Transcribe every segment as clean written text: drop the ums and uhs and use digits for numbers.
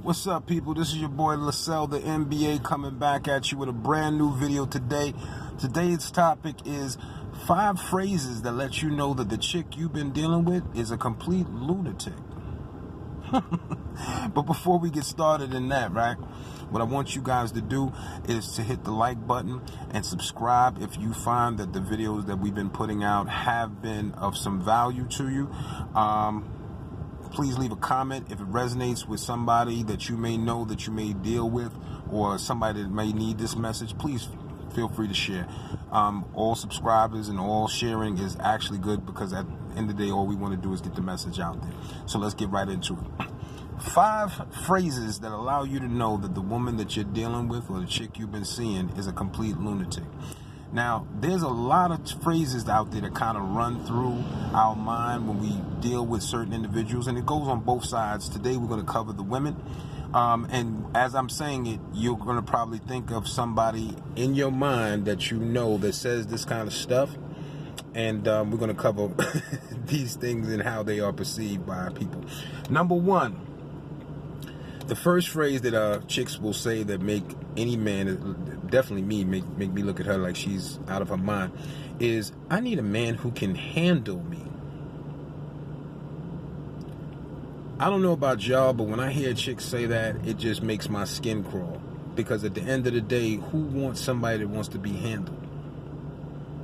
What's up, people? This is your boy Lascel, the M.B.A, coming back at you with a brand new video today. Today's topic is 5 phrases that let you know that the chick you've been dealing with is a complete lunatic. But before we get started in that, right, what I want you guys to do is to hit the like button and subscribe if you find that the videos that we've been putting out have been of some value to you. Please leave a comment if it resonates with somebody that you may know, that you may deal with, or somebody that may need this message. Please feel free to share. All subscribers and all sharing is actually good, because at the end of the day, all we want to do is get the message out there. So let's get right into it. 5 phrases that allow you to know that the woman that you're dealing with, or the chick you've been seeing, is a complete lunatic. Now, there's a lot of phrases out there that kind of run through our mind when we deal with certain individuals, and it goes on both sides. Today, we're going to cover the women. And as I'm saying it, you're going to probably think of somebody in your mind that you know that says this kind of stuff. And we're going to cover these things and how they are perceived by people. Number 1. The first phrase that chicks will say that make any man, definitely me, make me look at her like she's out of her mind, is, I need a man who can handle me. I don't know about y'all, but when I hear chicks say that, it just makes my skin crawl. Because at the end of the day, who wants somebody that wants to be handled?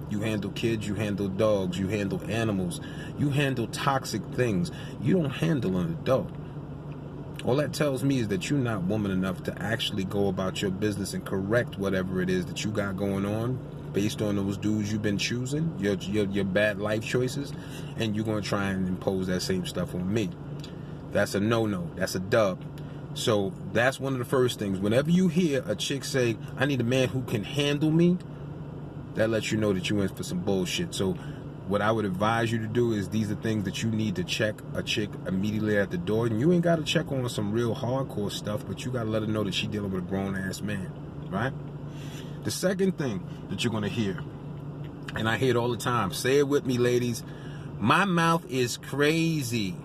You handle kids, you handle dogs, you handle animals, you handle toxic things. You don't handle an adult. All that tells me is that you're not woman enough to actually go about your business and correct whatever it is that you got going on based on those dudes you've been choosing, your bad life choices, and you're going to try and impose that same stuff on me. That's a no-no. That's a dub. So that's one of the first things. Whenever you hear a chick say, I need a man who can handle me, that lets you know that you're in for some bullshit. So what I would advise you to do is, these are things that you need to check a chick immediately at the door. And you ain't got to check on some real hardcore stuff, but you got to let her know that she's dealing with a grown-ass man, right? The second thing that you're going to hear, and I hear it all the time, say it with me, ladies, my mouth is crazy.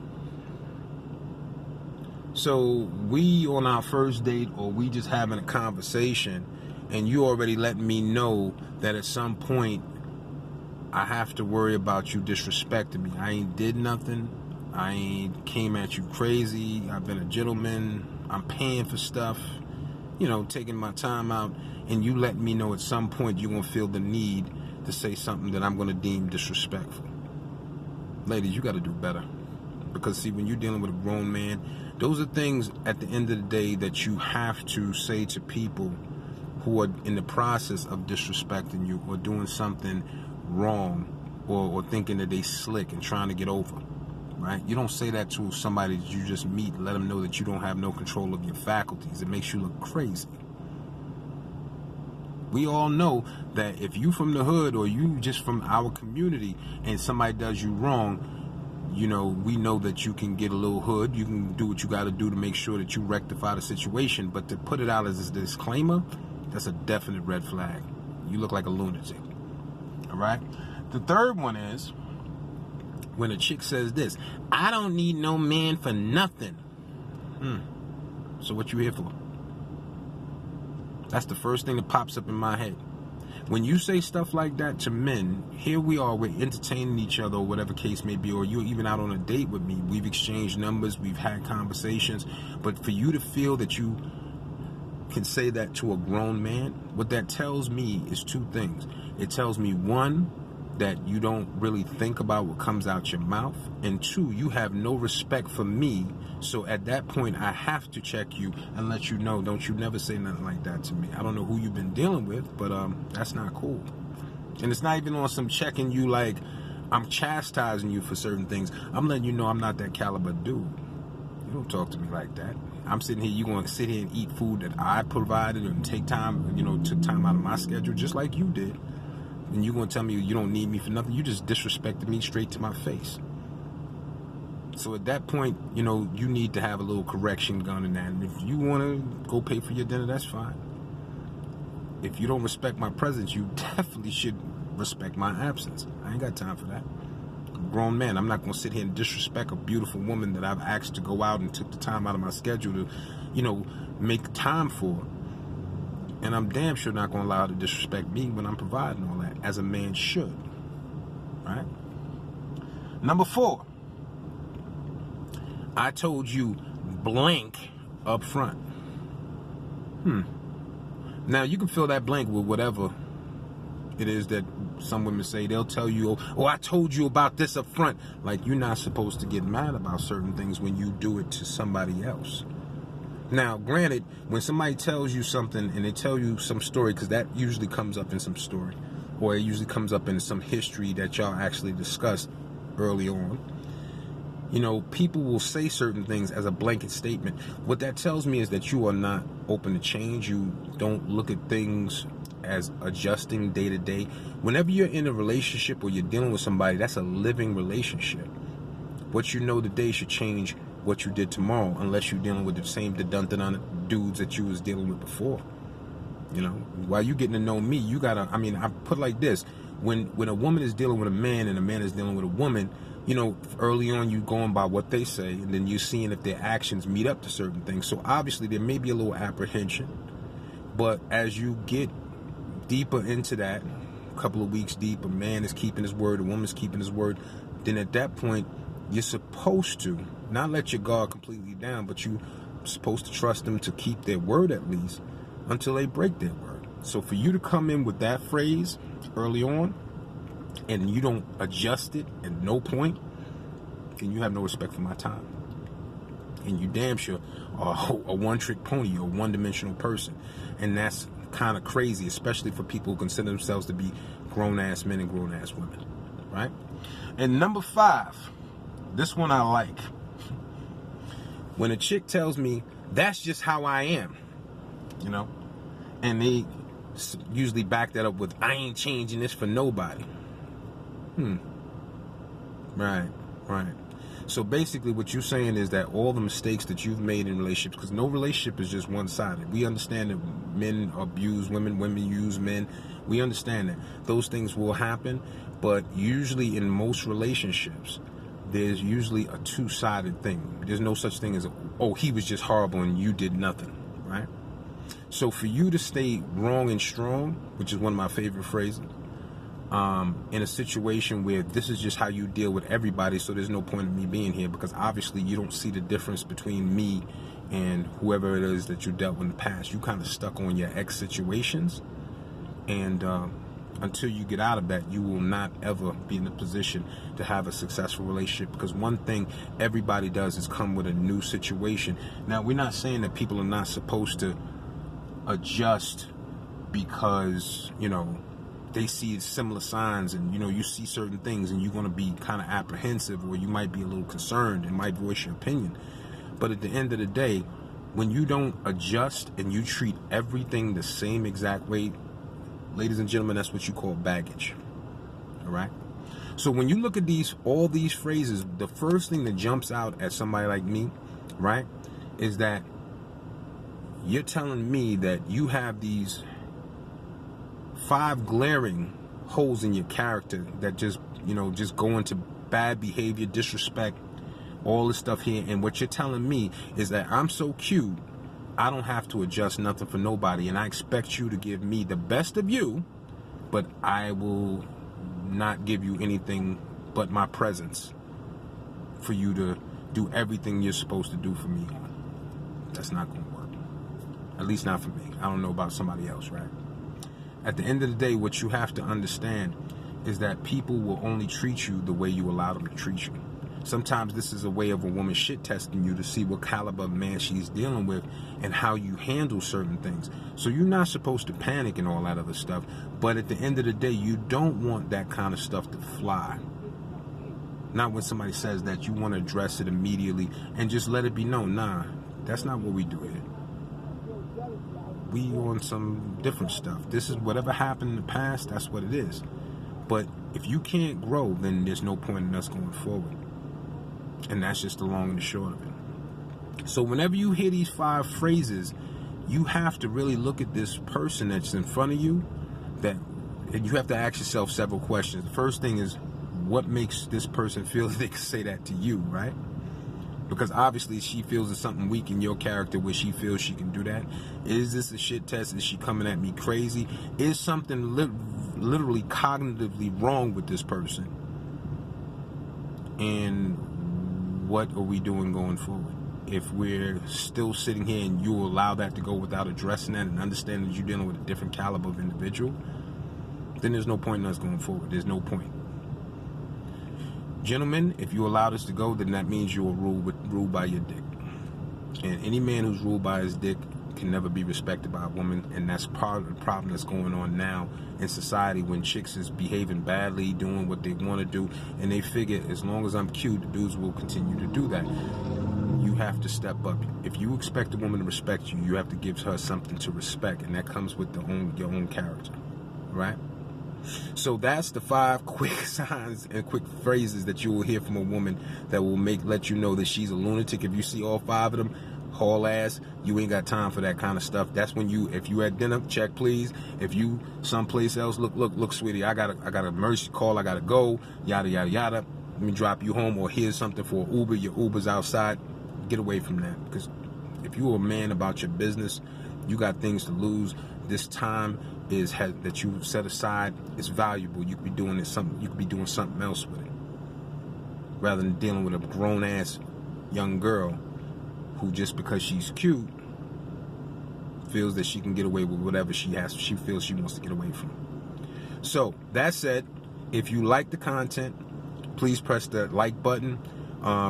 So we on our first date, or we just having a conversation, and you already letting me know that at some point I have to worry about you disrespecting me. I ain't did nothing. I ain't came at you crazy. I've been a gentleman. I'm paying for stuff, you know, taking my time out, and you let me know at some point you're going to feel the need to say something that I'm going to deem disrespectful. Ladies, you got to do better. Because, see, when you're dealing with a grown man, those are things at the end of the day that you have to say to people who are in the process of disrespecting you, or doing something wrong, or thinking that they slick and trying to get over, right? You don't say that to somebody that you just meet and let them know that you don't have no control of your faculties. It makes you look crazy. We all know that if you from the hood, or you just from our community, and somebody does you wrong, you know, we know that you can get a little hood. You can do what you got to do to make sure that you rectify the situation. But to put it out as a disclaimer, that's a definite red flag. You look like a lunatic. All right? The third one is when a chick says this, I don't need no man for nothing. So what you here for? That's the first thing that pops up in my head. When you say stuff like that to men, here we are, we're entertaining each other, or whatever case may be, or you're even out on a date with me. We've exchanged numbers, we've had conversations, but for you to feel that you can say that to a grown man, what that tells me is 2 things. It tells me, 1, that you don't really think about what comes out your mouth, and 2, you have no respect for me. So at that point, I have to check you and let you know, don't you never say nothing like that to me. I don't know who you've been dealing with, but that's not cool. And it's not even on some checking you like I'm chastising you for certain things. I'm letting you know I'm not that caliber dude. You don't talk to me like that. I'm sitting here, you going to sit here and eat food that I provided and take time, you know, took time out of my schedule just like you did. And you're going to tell me you don't need me for nothing. You just disrespected me straight to my face. So at that point, you know, you need to have a little correction gun in that. And if you want to go pay for your dinner, that's fine. If you don't respect my presence, you definitely should respect my absence. I ain't got time for that. grown man. I'm not going to sit here and disrespect a beautiful woman that I've asked to go out and took the time out of my schedule to, make time for. And I'm damn sure not going to allow her to disrespect me when I'm providing all that, as a man should. Right? Number 4. I told you blank up front. Now, you can fill that blank with whatever it is that some women say. They'll tell you, oh, I told you about this up front. Like, you're not supposed to get mad about certain things when you do it to somebody else. Now, granted, when somebody tells you something and they tell you some story, because that usually comes up in some story, or it usually comes up in some history that y'all actually discussed early on, people will say certain things as a blanket statement. What that tells me is that you are not open to change. You don't look at things as adjusting day to day. Whenever you're in a relationship or you're dealing with somebody, that's a living relationship. What you know today should change what you did tomorrow, unless you're dealing with the same dudes that you was dealing with before. While you getting to know me, you gotta, I put it like this. When a woman is dealing with a man and a man is dealing with a woman, early on you going by what they say, and then you're seeing if their actions meet up to certain things. So obviously there may be a little apprehension, but as you get deeper into that, a couple of weeks deep, a man is keeping his word, a woman's keeping his word, then at that point, you're supposed to not let your guard completely down, but you're supposed to trust them to keep their word at least until they break their word. So for you to come in with that phrase early on, and you don't adjust it at no point, then you have no respect for my time. And you damn sure are a one-trick pony or one-dimensional person. And that's kind of crazy, especially for people who consider themselves to be grown-ass men and grown-ass women, right? And number 5, this one I like. When a chick tells me, that's just how I am, and they usually back that up with, I ain't changing this for nobody. Right. So basically what you're saying is that all the mistakes that you've made in relationships, because no relationship is just one-sided. We understand that men abuse women, women use men. We understand that. Those things will happen, but usually in most relationships, there's usually a two-sided thing. There's no such thing as, oh, he was just horrible and you did nothing, right? So for you to stay wrong and strong, which is one of my favorite phrases, in a situation where this is just how you deal with everybody, so there's no point in me being here, because obviously you don't see the difference between me and whoever it is that you dealt with in the past. You kind of stuck on your ex situations, and until you get out of that, you will not ever be in a position to have a successful relationship, because one thing everybody does is come with a new situation. Now, we're not saying that people are not supposed to adjust because, they see similar signs, and you see certain things and you're going to be kind of apprehensive, or you might be a little concerned and might voice your opinion. But at the end of the day, when you don't adjust and you treat everything the same exact way, ladies and gentlemen, that's what you call baggage. All right? So when you look at all these phrases, the first thing that jumps out at somebody like me, right, is that you're telling me that you have these 5 glaring holes in your character that just go into bad behavior, disrespect, all this stuff here. And what you're telling me is that I'm so cute, I don't have to adjust nothing for nobody, and I expect you to give me the best of you, but I will not give you anything but my presence for you to do everything you're supposed to do for me. That's not going to work. At least not for me. I don't know about somebody else, right? At the end of the day, what you have to understand is that people will only treat you the way you allow them to treat you. Sometimes this is a way of a woman shit testing you to see what caliber of man she's dealing with and how you handle certain things. So you're not supposed to panic and all that other stuff, but at the end of the day, you don't want that kind of stuff to fly. Not when somebody says that, you want to address it immediately and just let it be known, nah, that's not what we do here. We on some different stuff. This is whatever happened in the past, that's what it is. But if you can't grow, then there's no point in us going forward. And that's just the long and the short of it. So whenever you hear these 5 phrases, you have to really look at this person that's in front of you, and you have to ask yourself several questions. The first thing is, what makes this person feel that they can say that to you, right? Because obviously she feels there's something weak in your character where she feels she can do that. Is this a shit test? Is she coming at me crazy? Is something literally cognitively wrong with this person? And what are we doing going forward? If we're still sitting here and you allow that to go without addressing that and understanding that you're dealing with a different caliber of individual, then there's no point in us going forward. There's no point. Gentlemen, if you allow this to go, then that means you are ruled by your dick. And any man who's ruled by his dick can never be respected by a woman, and that's part of the problem that's going on now in society when chicks is behaving badly, doing what they want to do, and they figure as long as I'm cute, the dudes will continue to do that. You have to step up. If you expect a woman to respect you, you have to give her something to respect, and that comes with your own character, right? So that's the 5 quick signs and quick phrases that you will hear from a woman that will let you know that she's a lunatic. If you see all 5 of them, haul ass, you ain't got time for that kind of stuff. That's when if you at dinner, check please. If you someplace else, look, sweetie, I got a emergency call, I gotta go, yada yada yada. Let me drop you home, or here's something for Uber. Your Uber's outside. Get away from that, because if you're a man about your business, you got things to lose. This time that you set aside is valuable. You could be doing something. You could be doing something else with it, rather than dealing with a grown ass young girl who, just because she's cute, feels that she can get away with whatever she feels she wants to get away from. So that said, if you like the content, please press the like button,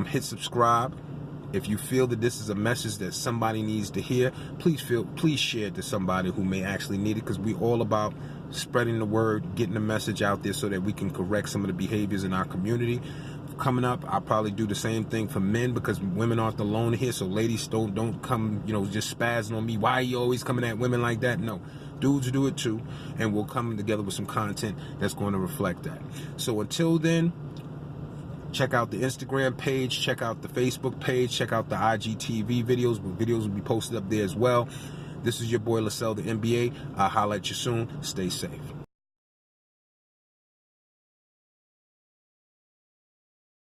hit subscribe. If you feel that this is a message that somebody needs to hear, please share it to somebody who may actually need it, because we're all about spreading the word, getting the message out there so that we can correct some of the behaviors in our community. Coming up, I'll probably do the same thing for men, because women aren't alone here. So ladies, don't come, just spazzing on me. Why are you always coming at women like that? No, dudes do it too, and we'll come together with some content that's going to reflect that. So until then, check out the Instagram page, check out the Facebook page, check out the IGTV videos. Videos will be posted up there as well. This is your boy Lascel, the M.B.A. I'll holler at you soon. Stay safe.